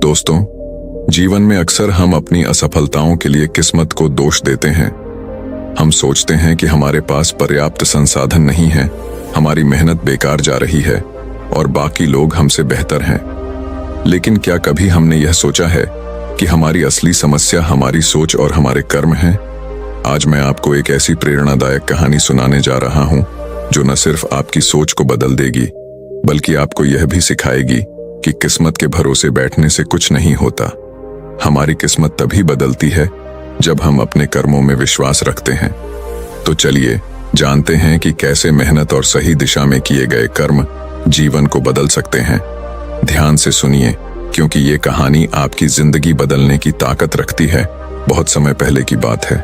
दोस्तों, जीवन में अक्सर हम अपनी असफलताओं के लिए किस्मत को दोष देते हैं। हम सोचते हैं कि हमारे पास पर्याप्त संसाधन नहीं है, हमारी मेहनत बेकार जा रही है और बाकी लोग हमसे बेहतर हैं। लेकिन क्या कभी हमने यह सोचा है कि हमारी असली समस्या हमारी सोच और हमारे कर्म हैं? आज मैं आपको एक ऐसी प्रेरणादायक कहानी सुनाने जा रहा हूं जो न सिर्फ आपकी सोच को बदल देगी, बल्कि आपको यह भी सिखाएगी कि किस्मत के भरोसे बैठने से कुछ नहीं होता। हमारी किस्मत तभी बदलती है जब हम अपने कर्मों में विश्वास रखते हैं। तो चलिए जानते हैं कि कैसे मेहनत और सही दिशा में किए गए कर्म जीवन को बदल सकते हैं। ध्यान से सुनिए, क्योंकि ये कहानी आपकी जिंदगी बदलने की ताकत रखती है। बहुत समय पहले की बात है।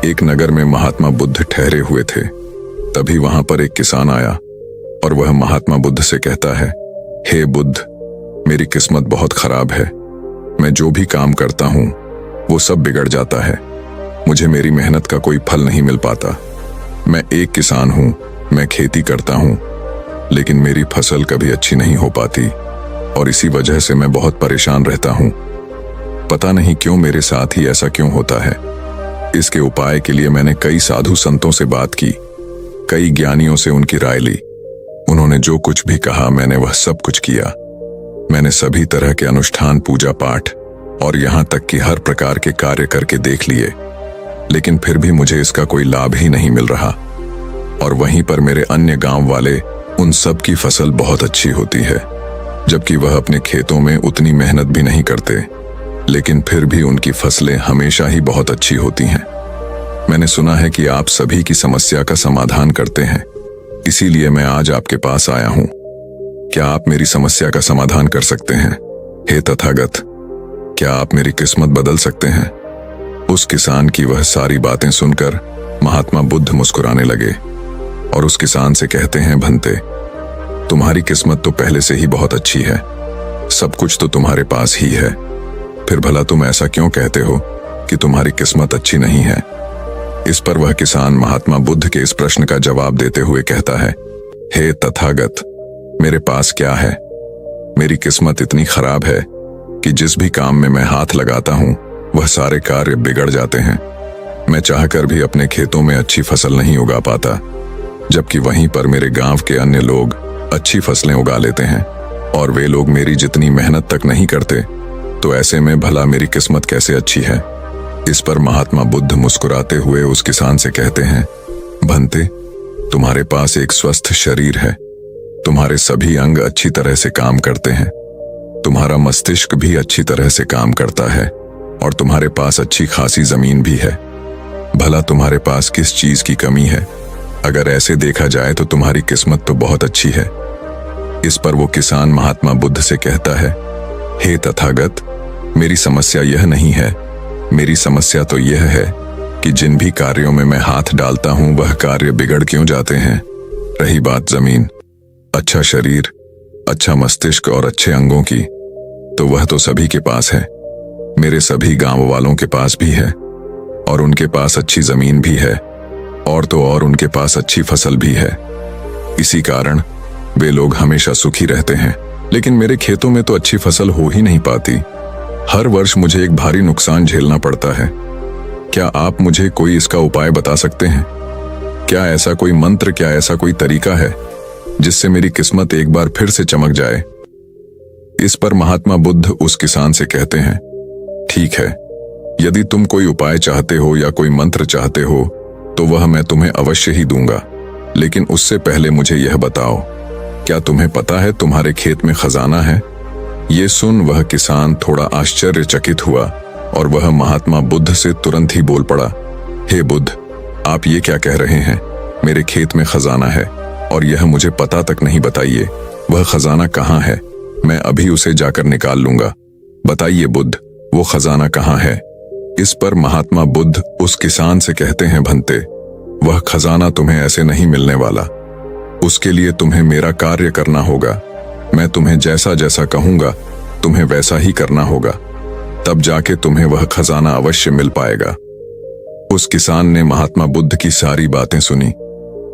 एक नगर में महात्मा बुद्ध ठहरे हुए थे। तभी वहां पर एक किसान आया और वह महात्मा बुद्ध से कहता है, हे बुद्ध, मेरी किस्मत बहुत खराब है। मैं जो भी काम करता हूं वो सब बिगड़ जाता है। मुझे मेरी मेहनत का कोई फल नहीं मिल पाता। मैं एक किसान हूं, मैं खेती करता हूं, लेकिन मेरी फसल कभी अच्छी नहीं हो पाती और इसी वजह से मैं बहुत परेशान रहता हूं। पता नहीं क्यों मेरे साथ ही ऐसा क्यों होता है। इसके उपाय के लिए मैंने कई साधु संतों से बात की, कई ज्ञानियों से उनकी राय ली। उन्होंने जो कुछ भी कहा मैंने वह सब कुछ किया। मैंने सभी तरह के अनुष्ठान, पूजा पाठ और यहां तक कि हर प्रकार के कार्य करके देख लिए, लेकिन फिर भी मुझे इसका कोई लाभ ही नहीं मिल रहा। और वहीं पर मेरे अन्य गांव वाले, उन सब की फसल बहुत अच्छी होती है, जबकि वह अपने खेतों में उतनी मेहनत भी नहीं करते, लेकिन फिर भी उनकी फसलें हमेशा ही बहुत अच्छी होती हैं। मैंने सुना है कि आप सभी की समस्या का समाधान करते हैं, इसीलिए मैं आज आपके पास आया हूं। क्या आप मेरी समस्या का समाधान कर सकते हैं? हे तथागत, क्या आप मेरी किस्मत बदल सकते हैं? उस किसान की वह सारी बातें सुनकर महात्मा बुद्ध मुस्कुराने लगे और उस किसान से कहते हैं, भंते, तुम्हारी किस्मत तो पहले से ही बहुत अच्छी है, सब कुछ तो तुम्हारे पास ही है, फिर भला तुम ऐसा क्यों कहते हो कि तुम्हारी किस्मत अच्छी नहीं है? इस पर वह किसान महात्मा बुद्ध के इस प्रश्न का जवाब देते हुए कहता है, हे तथागत, मेरे पास क्या है? मेरी किस्मत इतनी खराब है कि जिस भी काम में मैं हाथ लगाता हूं वह सारे कार्य बिगड़ जाते हैं। मैं चाहकर भी अपने खेतों में अच्छी फसल नहीं उगा पाता, जबकि वहीं पर मेरे गांव के अन्य लोग अच्छी फसलें उगा लेते हैं और वे लोग मेरी जितनी मेहनत तक नहीं करते। तो ऐसे में भला मेरी किस्मत कैसे अच्छी है? इस पर महात्मा बुद्ध मुस्कुराते हुए उस किसान से कहते हैं, भंते, तुम्हारे पास एक स्वस्थ शरीर है, तुम्हारे सभी अंग अच्छी तरह से काम करते हैं, तुम्हारा मस्तिष्क भी अच्छी तरह से काम करता है और तुम्हारे पास अच्छी खासी जमीन भी है। भला तुम्हारे पास किस चीज की कमी है? अगर ऐसे देखा जाए तो तुम्हारी किस्मत तो बहुत अच्छी है। इस पर वो किसान महात्मा बुद्ध से कहता है, हे तथागत, मेरी समस्या यह नहीं है। मेरी समस्या तो यह है कि जिन भी कार्यों में मैं हाथ डालता हूं वह कार्य बिगड़ क्यों जाते हैं। रही बात जमीन, अच्छा शरीर, अच्छा मस्तिष्क और अच्छे अंगों की, तो वह तो सभी के पास है। मेरे सभी गांव वालों के पास भी है और उनके पास अच्छी जमीन भी है और तो और उनके पास अच्छी फसल भी है। इसी कारण वे लोग हमेशा सुखी रहते हैं। लेकिन मेरे खेतों में तो अच्छी फसल हो ही नहीं पाती। हर वर्ष मुझे एक भारी नुकसान झेलना पड़ता है। क्या आप मुझे कोई इसका उपाय बता सकते हैं? क्या ऐसा कोई मंत्र, क्या ऐसा कोई तरीका है जिससे मेरी किस्मत एक बार फिर से चमक जाए? इस पर महात्मा बुद्ध उस किसान से कहते हैं, ठीक है, यदि तुम कोई उपाय चाहते हो या कोई मंत्र चाहते हो तो वह मैं तुम्हें अवश्य ही दूंगा, लेकिन उससे पहले मुझे यह बताओ, क्या तुम्हें पता है तुम्हारे खेत में खजाना है? ये सुन वह किसान थोड़ा आश्चर्यचकित हुआ और वह महात्मा बुद्ध से तुरंत ही बोल पड़ा, हे बुद्ध, आप ये क्या कह रहे हैं? मेरे खेत में खजाना है और यह मुझे पता तक नहीं। बताइए, वह खजाना कहाँ है? मैं अभी उसे जाकर निकाल लूंगा। बताइए बुद्ध, वो खजाना कहाँ है? इस पर महात्मा बुद्ध उस किसान से कहते हैं, भंते, वह खजाना तुम्हें ऐसे नहीं मिलने वाला। उसके लिए तुम्हें मेरा कार्य करना होगा। मैं तुम्हें जैसा जैसा कहूंगा तुम्हें वैसा ही करना होगा, तब जाके तुम्हें वह खजाना अवश्य मिल पाएगा। उस किसान ने महात्मा बुद्ध की सारी बातें सुनी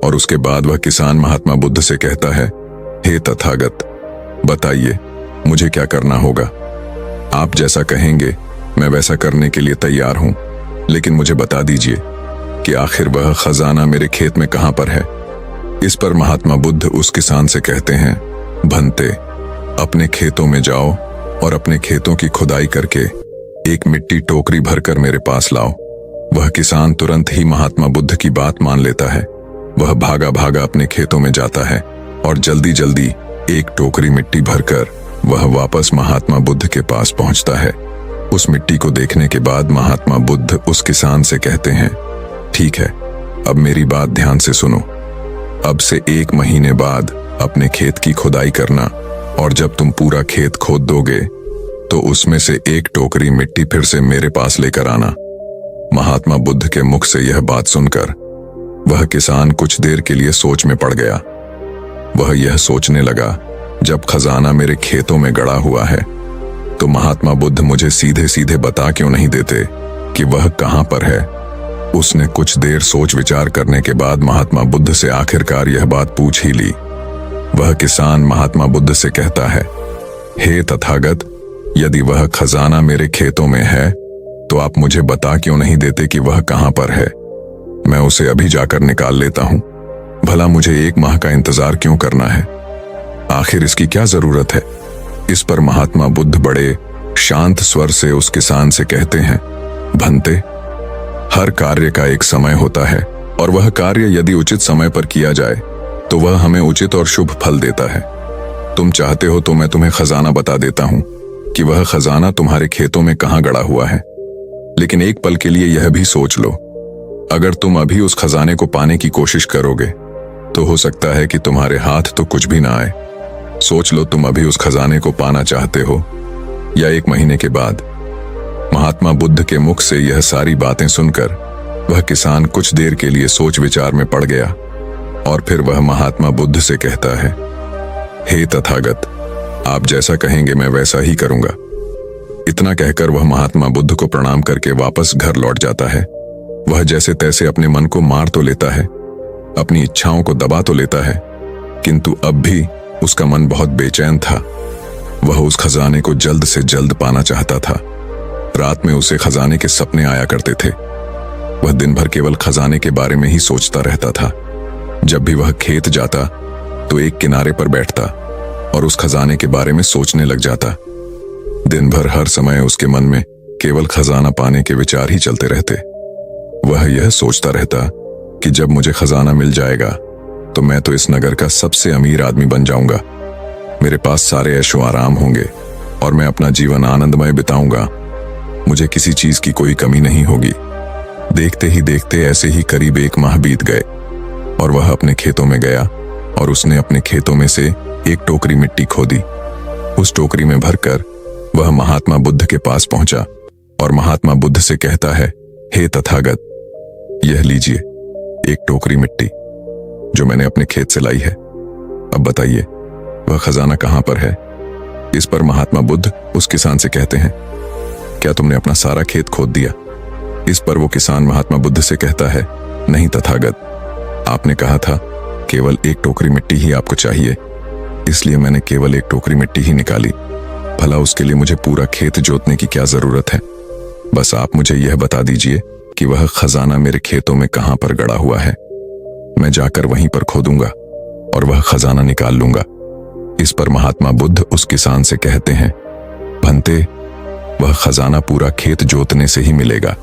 और उसके बाद वह किसान महात्मा बुद्ध से कहता है, हे तथागत, बताइए मुझे क्या करना होगा। आप जैसा कहेंगे मैं वैसा करने के लिए तैयार हूं, लेकिन मुझे बता दीजिए कि आखिर वह खजाना मेरे खेत में कहां पर है। इस पर महात्मा बुद्ध उस किसान से कहते हैं, भंते, अपने खेतों में जाओ और अपने खेतों की खुदाई करके एक मिट्टी टोकरी भरकर मेरे पास लाओ। वह किसान तुरंत ही महात्मा बुद्ध की बात मान लेता है। वह भागा भागा अपने खेतों में जाता है और जल्दी जल्दी एक टोकरी मिट्टी भरकर वह वापस महात्मा बुद्ध के पास पहुंचता है। उस मिट्टी को देखने के बाद महात्मा बुद्ध उस किसान से कहते हैं, ठीक है, अब मेरी बात ध्यान से सुनो। अब से 1 महीने बाद अपने खेत की खुदाई करना, और जब तुम पूरा खेत खोद दोगे तो उसमें से एक टोकरी मिट्टी फिर से मेरे पास लेकर आना। महात्मा बुद्ध के मुख से यह बात सुनकर वह किसान कुछ देर के लिए सोच में पड़ गया। वह यह सोचने लगा, जब खजाना मेरे खेतों में गड़ा हुआ है तो महात्मा बुद्ध मुझे सीधे सीधे बता क्यों नहीं देते कि वह कहां पर है। उसने कुछ देर सोच विचार करने के बाद महात्मा बुद्ध से आखिरकार यह बात पूछ ही ली। वह किसान महात्मा बुद्ध से कहता है, हे तथागत, यदि वह खजाना मेरे खेतों में है तो आप मुझे बता क्यों नहीं देते कि वह कहां पर है। मैं उसे अभी जाकर निकाल लेता हूं। भला मुझे 1 माह का इंतजार क्यों करना है? आखिर इसकी क्या जरूरत है? इस पर महात्मा बुद्ध बड़े शांत स्वर से उस किसान से कहते हैं, भंते, हर कार्य का एक समय होता है और वह कार्य यदि उचित समय पर किया जाए तो वह हमें उचित और शुभ फल देता है। तुम चाहते हो तो मैं तुम्हें खजाना बता देता हूं कि वह खजाना तुम्हारे खेतों में कहां गड़ा हुआ है। लेकिन एक पल के लिए यह भी सोच लो, अगर तुम अभी उस खजाने को पाने की कोशिश करोगे तो हो सकता है कि तुम्हारे हाथ तो कुछ भी ना आए। सोच लो, तुम अभी उस खजाने को पाना चाहते हो या 1 महीने के बाद। महात्मा बुद्ध के मुख से यह सारी बातें सुनकर वह किसान कुछ देर के लिए सोच विचार में पड़ गया और फिर वह महात्मा बुद्ध से कहता है, हे तथागत, आप जैसा कहेंगे मैं वैसा ही करूंगा। इतना कहकर वह महात्मा बुद्ध को प्रणाम करके वापस घर लौट जाता है। वह जैसे तैसे अपने मन को मार तो लेता है, अपनी इच्छाओं को दबा तो लेता है, किंतु अब भी उसका मन बहुत बेचैन था। वह उस खजाने को जल्द से जल्द पाना चाहता था। रात में उसे खजाने के सपने आया करते थे। वह दिन भर केवल खजाने के बारे में ही सोचता रहता था। जब भी वह खेत जाता तो एक किनारे पर बैठता और उस खजाने के बारे में सोचने लग जाता। दिन भर हर समय उसके मन में केवल खजाना पाने के विचार ही चलते रहते। वह यह सोचता रहता कि जब मुझे खजाना मिल जाएगा तो मैं तो इस नगर का सबसे अमीर आदमी बन जाऊंगा। मेरे पास सारे ऐशो आराम होंगे और मैं अपना जीवन आनंदमय बिताऊंगा। मुझे किसी चीज की कोई कमी नहीं होगी। देखते ही देखते ऐसे ही करीब 1 माह बीत गए और वह अपने खेतों में गया और उसने अपने खेतों में से एक टोकरी मिट्टी खोदी। उस टोकरी में भरकर वह महात्मा बुद्ध के पास पहुंचा और महात्मा बुद्ध से कहता है, हे तथागत, यह लीजिए एक टोकरी मिट्टी जो मैंने अपने खेत से लाई है। अब बताइए वह खजाना कहां पर है। इस पर महात्मा बुद्ध उस किसान से कहते हैं, क्या तुमने अपना सारा खेत खोद दिया? इस पर वो किसान महात्मा बुद्ध से कहता है, नहीं तथागत, आपने कहा था केवल एक टोकरी मिट्टी ही आपको चाहिए, इसलिए मैंने केवल एक टोकरी मिट्टी ही निकाली। भला उसके लिए मुझे पूरा खेत जोतने की क्या जरूरत है? बस आप मुझे यह बता दीजिए कि वह खजाना मेरे खेतों में कहां पर गड़ा हुआ है। मैं जाकर वहीं पर खोदूंगा और वह खजाना निकाल लूंगा। इस पर महात्मा बुद्ध उस किसान से कहते हैं, भंते, वह खजाना पूरा खेत जोतने से ही मिलेगा।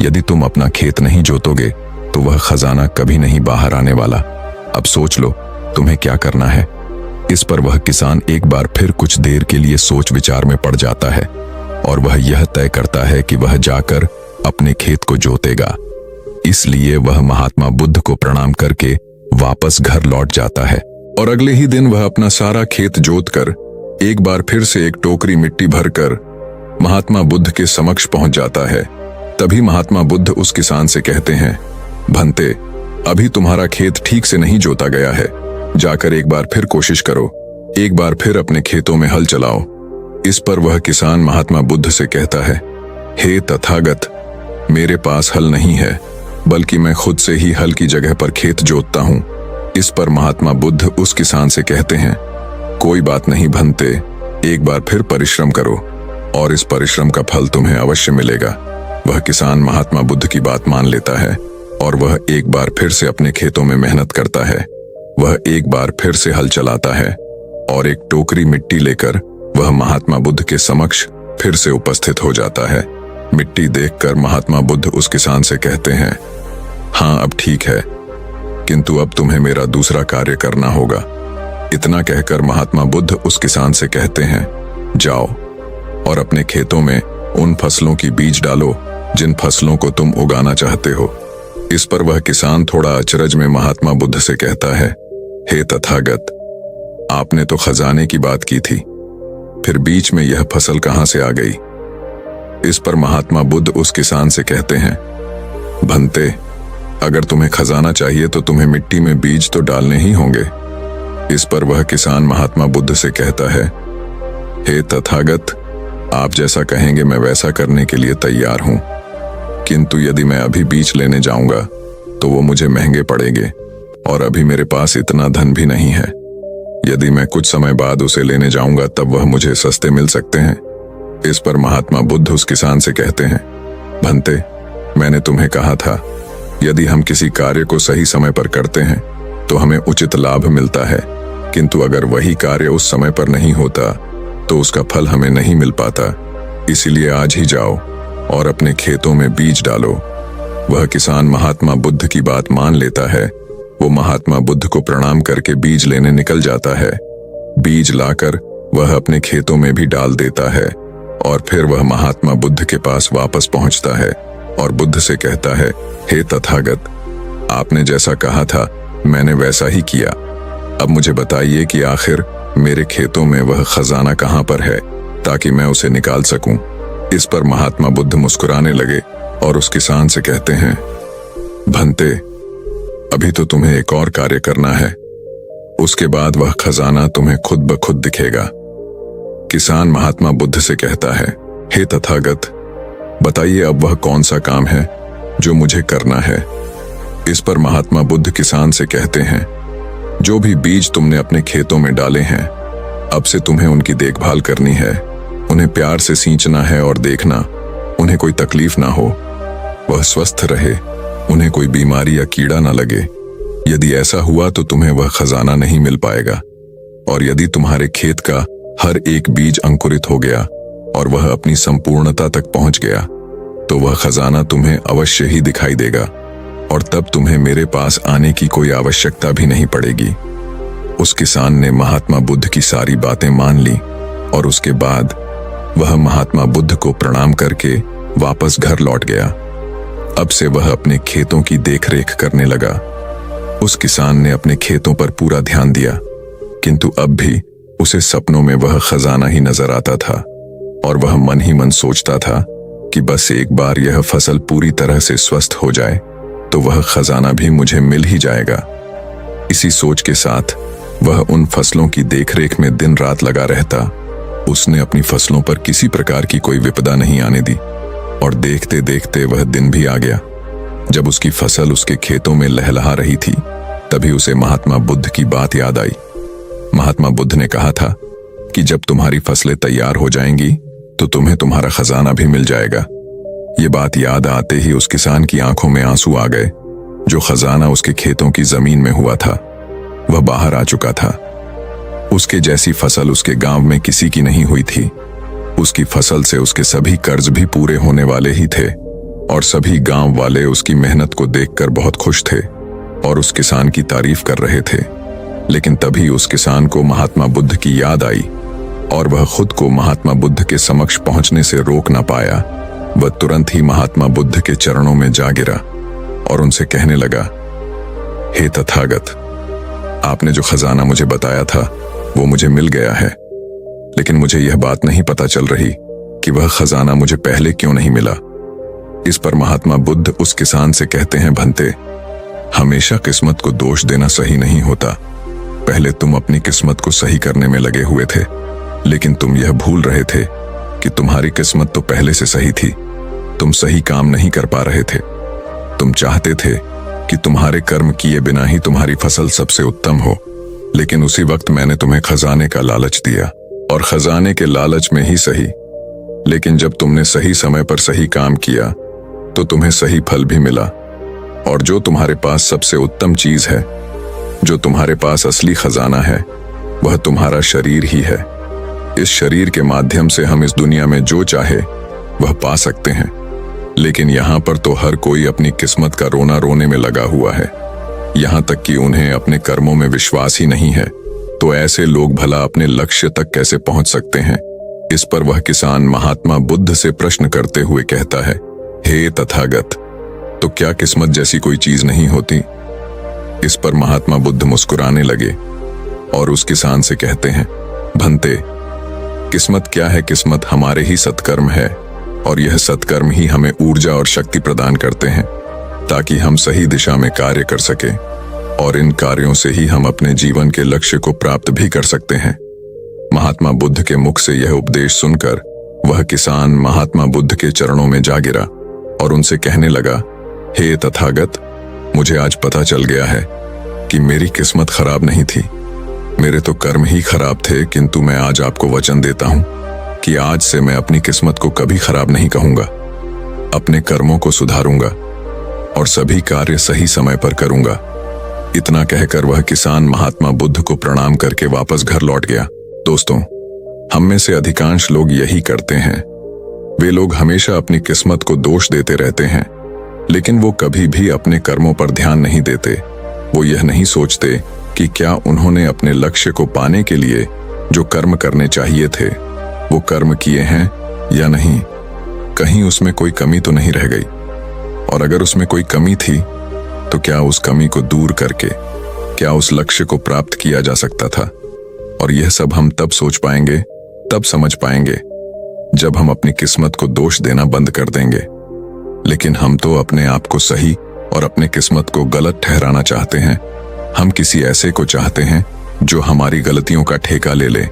यदि तुम अपना खेत नहीं जोतोगे तो वह खजाना कभी नहीं बाहर आने वाला। अब सोच लो तुम्हें क्या करना है। इस पर वह किसान एक बार फिर कुछ देर के लिए सोच विचार में पड़ जाता है और वह यह तय करता है कि वह जाकर अपने खेत को जोतेगा। इसलिए वह महात्मा बुद्ध को प्रणाम करके वापस घर लौट जाता है और अगले ही दिन वह अपना सारा खेत जोतकर एक बार फिर से एक टोकरी मिट्टी भरकर महात्मा बुद्ध के समक्ष पहुंच जाता है। तभी महात्मा बुद्ध उस किसान से कहते हैं, भंते, अभी तुम्हारा खेत ठीक से नहीं जोता गया है। जाकर एक बार फिर कोशिश करो, एक बार फिर अपने खेतों में हल चलाओ। इस पर वह किसान महात्मा बुद्ध से कहता है, हे तथागत, मेरे पास हल नहीं है, बल्कि मैं खुद से ही हल की जगह पर खेत जोतता हूं। इस पर महात्मा बुद्ध उस किसान से कहते हैं, कोई बात नहीं भंते, एक बार फिर परिश्रम करो। और इस परिश्रम का फल तुम्हें अवश्य मिलेगा। वह किसान महात्मा बुद्ध की बात मान लेता है और वह एक बार फिर से अपने खेतों में मेहनत करता है। वह एक बार फिर से हल चलाता है और एक टोकरी मिट्टी लेकर वह महात्मा बुद्ध के समक्ष फिर से उपस्थित हो जाता है। मिट्टी देखकर महात्मा बुद्ध उस किसान से कहते हैं, हाँ अब ठीक है, किंतु अब तुम्हें मेरा दूसरा कार्य करना होगा। इतना कहकर महात्मा बुद्ध उस किसान से कहते हैं, जाओ और अपने खेतों में उन फसलों की बीज डालो जिन फसलों को तुम उगाना चाहते हो। इस पर वह किसान थोड़ा अचरज में महात्मा बुद्ध से कहता है, हे तथागत, आपने तो खजाने की बात की थी, फिर बीच में यह फसल कहां से आ गई? इस पर महात्मा बुद्ध उस किसान से कहते हैं, भंते, अगर तुम्हें खजाना चाहिए तो तुम्हें मिट्टी में बीज तो डालने ही होंगे। इस पर वह किसान महात्मा बुद्ध से कहता है, हे तथागत, आप जैसा कहेंगे मैं वैसा करने के लिए तैयार हूं, किंतु यदि मैं अभी बीज लेने जाऊंगा तो वो मुझे महंगे पड़ेंगे और अभी मेरे पास इतना धन भी नहीं है। यदि मैं कुछ समय बाद उसे लेने जाऊंगा तब वह मुझे सस्ते मिल सकते हैं। इस पर महात्मा बुद्ध उस किसान से कहते हैं, भंते, मैंने तुम्हें कहा था, यदि हम किसी कार्य को सही समय पर करते हैं तो हमें उचित लाभ मिलता है, किंतु अगर वही कार्य उस समय पर नहीं होता तो उसका फल हमें नहीं मिल पाता। इसीलिए आज ही जाओ और अपने खेतों में बीज डालो। वह किसान महात्मा बुद्ध की बात मान लेता है। वो महात्मा बुद्ध को प्रणाम करके बीज लेने निकल जाता है। बीज लाकर वह अपने खेतों में भी डाल देता है और फिर वह महात्मा बुद्ध के पास वापस पहुंचता है और बुद्ध से कहता है, हे तथागत, आपने जैसा कहा था मैंने वैसा ही किया। अब मुझे बताइए कि आखिर मेरे खेतों में वह खजाना कहां पर है ताकि मैं उसे निकाल सकूं। इस पर महात्मा बुद्ध मुस्कुराने लगे और उस किसान से कहते हैं, भंते, अभी तो तुम्हें एक और कार्य करना है, उसके बाद वह खजाना तुम्हें खुद ब खुद दिखेगा। किसान महात्मा बुद्ध से कहता है, हे तथागत, बताइए अब वह कौन सा काम है जो मुझे करना है। इस पर महात्मा बुद्ध किसान से कहते हैं, जो भी बीज तुमने अपने खेतों में डाले हैं, अब से तुम्हें उनकी देखभाल करनी है। उन्हें प्यार से सींचना है और देखना उन्हें कोई तकलीफ ना हो, वह स्वस्थ रहे, उन्हें कोई बीमारी या कीड़ा ना लगे। यदि ऐसा हुआ तो तुम्हें वह खजाना नहीं मिल पाएगा। और यदि तुम्हारे खेत का हर एक बीज अंकुरित हो गया और वह अपनी संपूर्णता तक पहुंच गया तो वह खजाना तुम्हें अवश्य ही दिखाई देगा और तब तुम्हें मेरे पास आने की कोई आवश्यकता भी नहीं पड़ेगी। उस किसान ने महात्मा बुद्ध की सारी बातें मान ली और उसके बाद वह महात्मा बुद्ध को प्रणाम करके वापस घर लौट गया। अब से वह अपने खेतों की देखरेख करने लगा। उस किसान ने अपने खेतों पर पूरा ध्यान दिया, किंतु अब भी उसे सपनों में वह खजाना ही नजर आता था और वह मन ही मन सोचता था कि बस एक बार यह फसल पूरी तरह से स्वस्थ हो जाए तो वह खजाना भी मुझे मिल ही जाएगा। इसी सोच के साथ वह उन फसलों की देखरेख में दिन रात लगा रहता। उसने अपनी फसलों पर किसी प्रकार की कोई विपदा नहीं आने दी और देखते देखते वह दिन भी आ गया। जब उसकी फसल उसके खेतों में लहलहा रही थी तभी उसे महात्मा बुद्ध की बात याद आई। महात्मा बुद्ध ने कहा था कि जब तुम्हारी फसलें तैयार हो जाएंगी तो तुम्हें तुम्हारा खजाना भी मिल जाएगा। ये बात याद आते ही उस किसान की आंखों में आंसू आ गए। जो खजाना उसके खेतों की जमीन में हुआ था वह बाहर आ चुका था। उसके जैसी फसल उसके गांव में किसी की नहीं हुई थी। उसकी फसल से उसके सभी कर्ज भी पूरे होने वाले ही थे और सभी गांव वाले उसकी मेहनत को देखकर बहुत खुश थे और उस किसान की तारीफ कर रहे थे। लेकिन तभी उस किसान को महात्मा बुद्ध की याद आई और वह खुद को महात्मा बुद्ध के समक्ष पहुंचने से रोक ना पाया। वह तुरंत ही महात्मा बुद्ध के चरणों में जा गिरा और उनसे कहने लगा, हे तथागत, आपने जो खजाना मुझे बताया था वो मुझे मिल गया है, लेकिन मुझे यह बात नहीं पता चल रही कि वह खजाना मुझे पहले क्यों नहीं मिला। इस पर महात्मा बुद्ध उस किसान से कहते हैं, भंते, हमेशा किस्मत को दोष देना सही नहीं होता। पहले तुम अपनी किस्मत को सही करने में लगे हुए थे, लेकिन तुम यह भूल रहे थे कि तुम्हारी किस्मत तो पहले से सही थी। तुम सही काम नहीं कर पा रहे थे। तुम चाहते थे कि तुम्हारे कर्म किए बिना ही तुम्हारी फसल सबसे उत्तम हो, लेकिन उसी वक्त मैंने तुम्हें खजाने का लालच दिया और खजाने के लालच में ही सही लेकिन जब तुमने सही समय पर सही काम किया तो तुम्हें सही फल भी मिला। और जो तुम्हारे पास सबसे उत्तम चीज है, जो तुम्हारे पास असली खजाना है, वह तुम्हारा शरीर ही है। इस शरीर के माध्यम से हम इस दुनिया में जो चाहे वह पा सकते हैं, लेकिन यहाँ पर तो हर कोई अपनी किस्मत का रोना रोने में लगा हुआ है, यहाँ तक कि उन्हें अपने कर्मों में विश्वास ही नहीं है। तो ऐसे लोग भला अपने लक्ष्य तक कैसे पहुंच सकते हैं? इस पर वह किसान महात्मा बुद्ध से प्रश्न करते हुए कहता है, हे तथागत, तो क्या किस्मत जैसी कोई चीज नहीं होती? इस पर महात्मा बुद्ध मुस्कुराने लगे और उस किसान से कहते हैं, भंते, किस्मत क्या है? किस्मत हमारे ही सत्कर्म है, और यह सत्कर्म ही हमें ऊर्जा और शक्ति प्रदान करते हैं ताकि हम सही दिशा में कार्य कर सके, और इन कार्यों से ही हम अपने जीवन के लक्ष्य को प्राप्त भी कर सकते हैं। महात्मा बुद्ध के मुख से यह उपदेश सुनकर वह किसान महात्मा बुद्ध के चरणों में जा गिरा और उनसे कहने लगा, हे तथागत, मुझे आज पता चल गया है कि मेरी किस्मत खराब नहीं थी, मेरे तो कर्म ही खराब थे, किंतु मैं आज आपको वचन देता हूं कि आज से मैं अपनी किस्मत को कभी खराब नहीं कहूंगा, अपने कर्मों को सुधारूंगा और सभी कार्य सही समय पर करूंगा। इतना कहकर वह किसान महात्मा बुद्ध को प्रणाम करके वापस घर लौट गया। दोस्तों, हम में से अधिकांश लोग यही करते हैं। वे लोग हमेशा अपनी किस्मत को दोष देते रहते हैं, लेकिन वो कभी भी अपने कर्मों पर ध्यान नहीं देते। वो यह नहीं सोचते कि क्या उन्होंने अपने लक्ष्य को पाने के लिए जो कर्म करने चाहिए थे वो कर्म किए हैं या नहीं, कहीं उसमें कोई कमी तो नहीं रह गई, और अगर उसमें कोई कमी थी तो क्या उस कमी को दूर करके क्या उस लक्ष्य को प्राप्त किया जा सकता था। और यह सब हम तब सोच पाएंगे, तब समझ पाएंगे जब हम अपनी किस्मत को दोष देना बंद कर देंगे। लेकिन हम तो अपने आप को सही और अपने किस्मत को गलत ठहराना चाहते हैं। हम किसी ऐसे को चाहते हैं जो हमारी गलतियों का ठेका ले ले,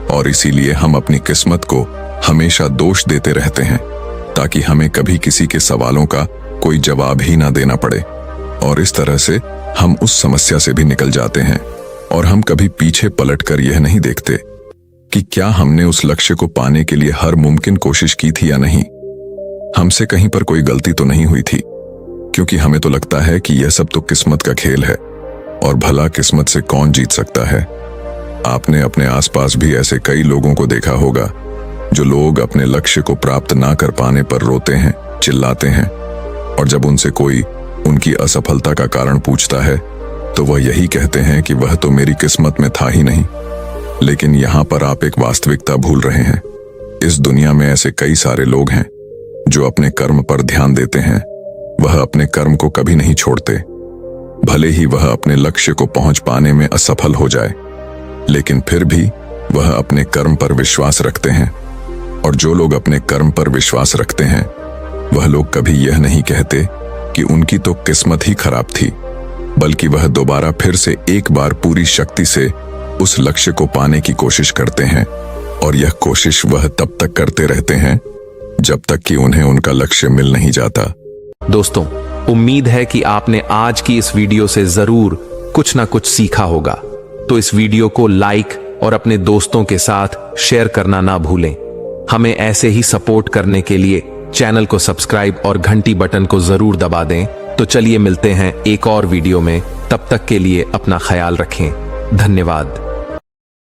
और इसीलिए हम अपनी किस्मत को हमेशा दोष देते रहते हैं ताकि हमें कभी किसी के सवालों का कोई जवाब ही ना देना पड़े। और इस तरह से हम उस समस्या से भी निकल जाते हैं, और हम कभी पीछे पलटकर यह नहीं देखते कि क्या हमने उस लक्ष्य को पाने के लिए हर मुमकिन कोशिश की थी या नहीं। हमसे कहीं पर कोई गलती तो नहीं हुई थी, क्योंकि हमें तो लगता है कि यह सब तो किस्मत का खेल है, और भला किस्मत से कौन जीत सकता है। आपने अपने आसपास भी ऐसे कई लोगों को देखा होगा जो लोग अपने लक्ष्य को प्राप्त ना कर पाने पर रोते हैं, चिल्लाते हैं, और जब उनसे कोई उनकी असफलता का कारण पूछता है तो वह यही कहते हैं कि वह तो मेरी किस्मत में था ही नहीं। लेकिन यहाँ पर आप एक वास्तविकता भूल रहे हैं। इस दुनिया में ऐसे कई सारे लोग हैं जो अपने कर्म पर ध्यान देते हैं, वह अपने कर्म को कभी नहीं छोड़ते, भले ही वह अपने लक्ष्य को पहुंच पाने में असफल हो जाए, लेकिन फिर भी वह अपने कर्म पर विश्वास रखते हैं। और जो लोग अपने कर्म पर विश्वास रखते हैं वह लोग कभी यह नहीं कहते कि उनकी तो किस्मत ही खराब थी, बल्कि वह दोबारा फिर से एक बार पूरी शक्ति से उस लक्ष्य को पाने की कोशिश करते हैं, और यह कोशिश वह तब तक करते रहते हैं जब तक कि उन्हें उनका लक्ष्य मिल नहीं जाता। दोस्तों, उम्मीद है कि आपने आज की इस वीडियो से जरूर कुछ ना कुछ सीखा होगा। तो इस वीडियो को लाइक और अपने दोस्तों के साथ शेयर करना ना भूलें। हमें ऐसे ही सपोर्ट करने के लिए चैनल को सब्सक्राइब और घंटी बटन को जरूर दबा दें। तो चलिए मिलते हैं एक और वीडियो में, तब तक के लिए अपना ख्याल रखें। धन्यवाद।